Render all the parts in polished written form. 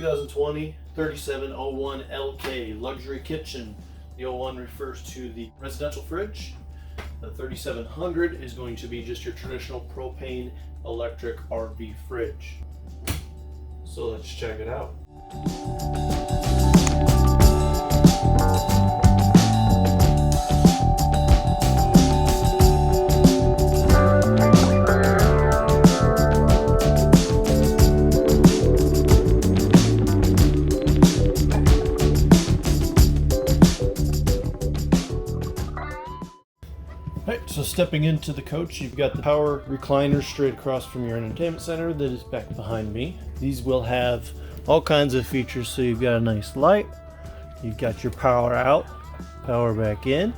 2020 3701 LK luxury kitchen. The 01 refers to the residential fridge. The 3700 is going to be just your traditional propane electric RV fridge. So let's check it out. Alright, so stepping into the coach, you've got the power recliner straight across from your entertainment center that is back behind me. These will have all kinds of features, so you've got a nice light, you've got your power out, power back in,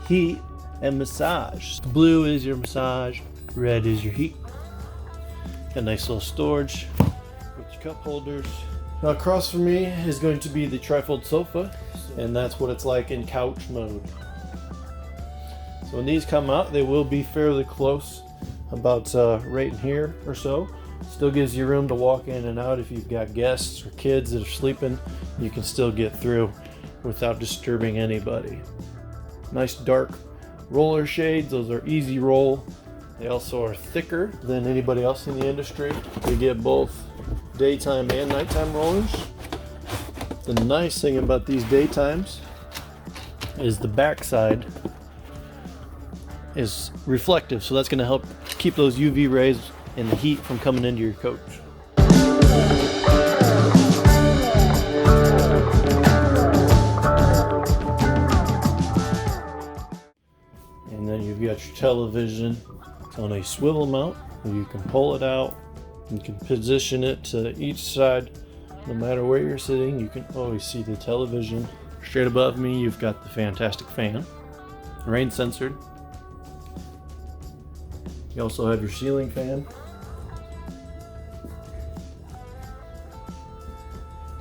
heat, and massage. Blue is your massage, red is your heat. Got a nice little storage with your cup holders. Now across from me is going to be the Trifold Sofa, and that's what it's like in couch mode. So when these come out, they will be fairly close, about right in here or so. Still gives you room to walk in and out. If you've got guests or kids that are sleeping, you can still get through without disturbing anybody. Nice dark roller shades. Those are easy roll. They also are thicker than anybody else in the industry. You get both daytime and nighttime rollers. The nice thing about these daytimes is the backside is reflective, so that's going to help keep those UV rays and the heat from coming into your coach. And then you've got your television. It's on a swivel mount. You can pull it out. You can position it to each side. No matter where you're sitting, you can always see the television. Straight above me, you've got the fantastic fan, rain censored. You also have your ceiling fan.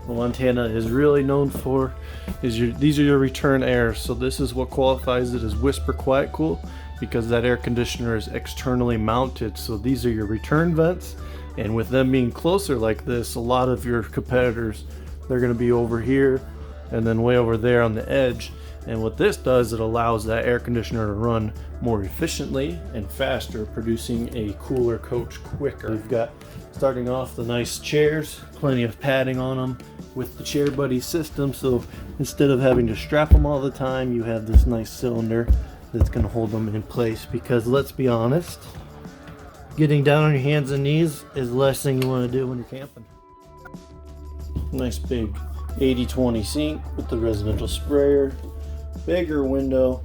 What Montana is really known for is these are your return airs. So this is what qualifies it as whisper quiet cool, because that air conditioner is externally mounted. So these are your return vents, and with them being closer like this, a lot of your competitors, they're going to be over here and then way over there on the edge. And what this does, it allows that air conditioner to run more efficiently and faster, producing a cooler coach quicker. We've got, starting off, the nice chairs, plenty of padding on them with the Chair Buddy system. So instead of having to strap them all the time, you have this nice cylinder that's going to hold them in place. Because let's be honest, getting down on your hands and knees is the last thing you want to do when you're camping. Nice big 80/20 sink with the residential sprayer. Bigger window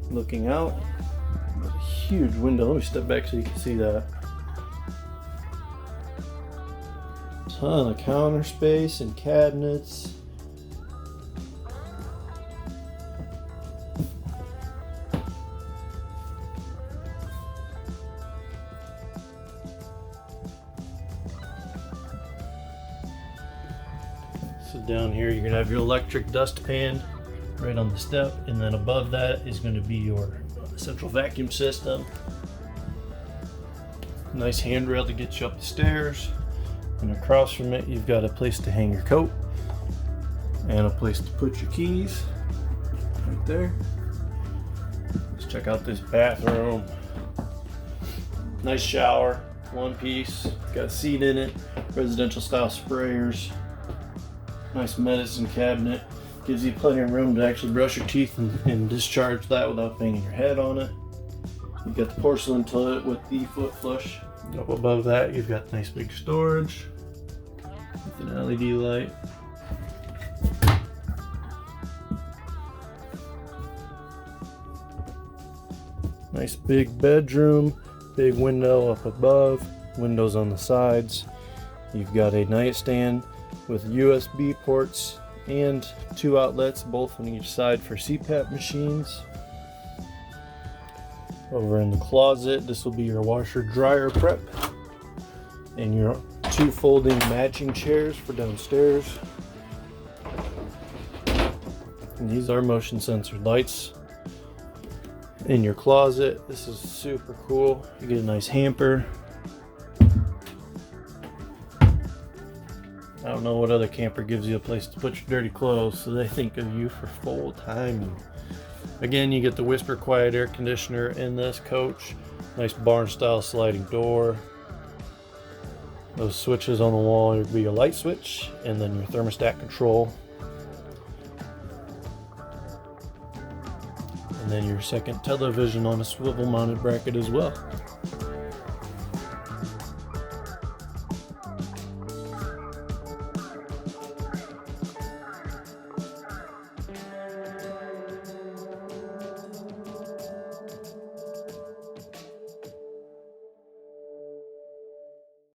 looking out. A huge window. Let me step back so you can see that. Ton of counter space and cabinets. So down here you're gonna have your electric dustpan right on the step, and then above that is going to be your central vacuum system. Nice handrail to get you up the stairs, and across from it you've got a place to hang your coat and a place to put your keys right there. Let's check out this bathroom. Nice shower, one piece, got a seat in it, residential style sprayers, nice medicine cabinet. Gives you plenty of room to actually brush your teeth and discharge that without banging your head on it. You've got the porcelain toilet with the foot flush. Up above that, you've got nice big storage with an LED light. Nice big bedroom, big window up above, windows on the sides. You've got a nightstand with USB ports and 2 outlets, both on each side for CPAP machines. Over in the closet, this will be your washer dryer prep, and your 2 folding matching chairs for downstairs. And these are motion sensored lights. In your closet, this is super cool. You get a nice hamper. Out don't know what other camper gives you a place to put your dirty clothes, so they think of you for full time. Again, you get the whisper quiet air conditioner in this coach. Nice barn style sliding door. Those switches on the wall would be a light switch and then your thermostat control. And then your second television on a swivel mounted bracket as well.